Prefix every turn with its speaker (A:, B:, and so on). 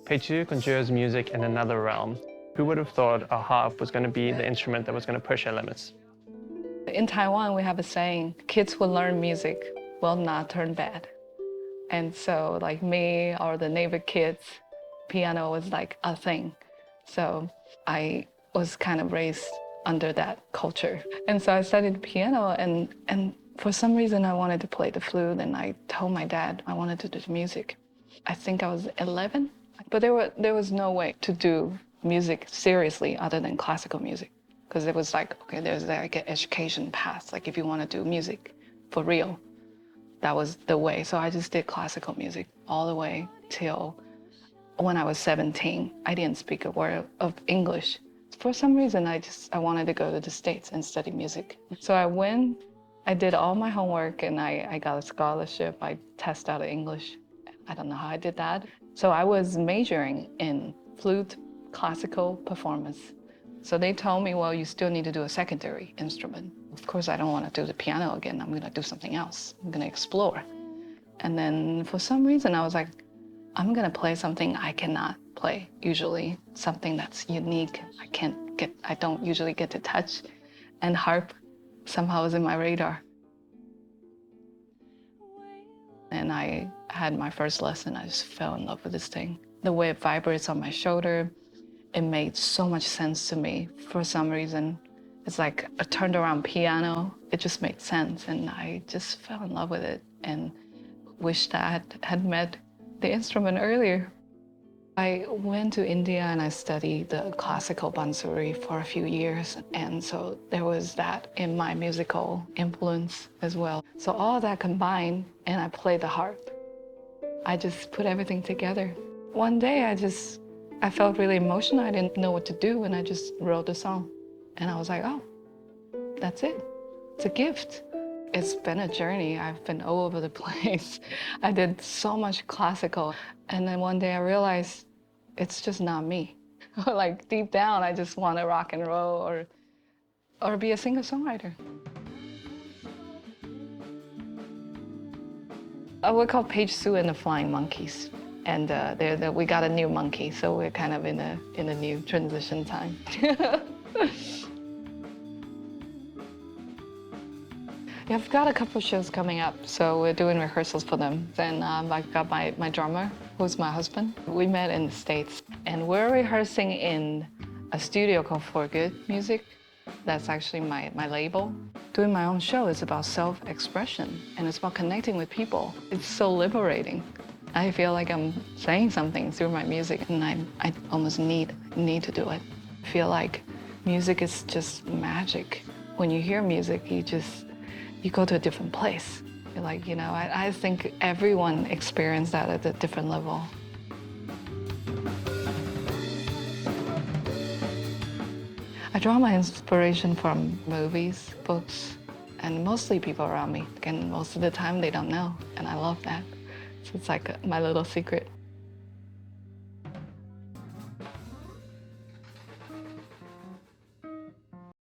A: Paige Su conjures music in another realm. Who would have thought a harp was going to be the instrument that was going to push our limits?
B: In Taiwan, we have a saying, kids who learn music will not turn bad. And so like me or the neighbor kids, piano was like a thing. So I was kind of raised under that culture. And so I studied piano and for some reason I wanted to play the flute, and I told my dad I wanted to do music. I think I was 11, but there was no way to do music seriously other than classical music. Because it was like, okay, there's like an education path. Like if you want to do music for real, that was the way. So I just did classical music all the way till when I was 17. I didn't speak a word of English. For some reason, I wanted to go to the States and study music. So I went, I did all my homework, and I got a scholarship. I tested out English. I don't know how I did that. So I was majoring in flute, classical performance. So they told me, well, you still need to do a secondary instrument. Of course, I don't want to do the piano again. I'm going to do something else. I'm going to explore. And then for some reason, I was like, I'm going to play something I cannot play usually, something that's unique. I don't usually get to touch. And harp somehow was in my radar. And I had my first lesson. I just fell in love with this thing. The way it vibrates on my shoulder, it made so much sense to me for some reason. It's like a turned around piano. It just made sense, and I just fell in love with it and wished I had met the instrument earlier. I went to India and I studied the classical bansuri for a few years, and so there was that in my musical influence as well. So all that combined, and I played the harp. I just put everything together. One day I felt really emotional. I didn't know what to do, and I just wrote a song. And I was like, oh, that's it. It's a gift. It's been a journey. I've been all over the place. I did so much classical. And then one day I realized it's just not me. Like deep down, I just want to rock and roll or be a singer-songwriter. We're called Paige Su and the Flying Monkeys. And we got a new monkey, so we're kind of in a new transition time. Yeah, I've got a couple of shows coming up, so we're doing rehearsals for them. Then I've got my drummer, who's my husband. We met in the States, and we're rehearsing in a studio called For Good Music. That's actually my label. Doing my own show is about self-expression, and it's about connecting with people. It's so liberating. I feel like I'm saying something through my music, and I almost need to do it. I feel like music is just magic. When you hear music, you go to a different place. You're like, I think everyone experienced that at a different level. I draw my inspiration from movies, books, and mostly people around me. And most of the time they don't know, and I love that. So it's like my little secret.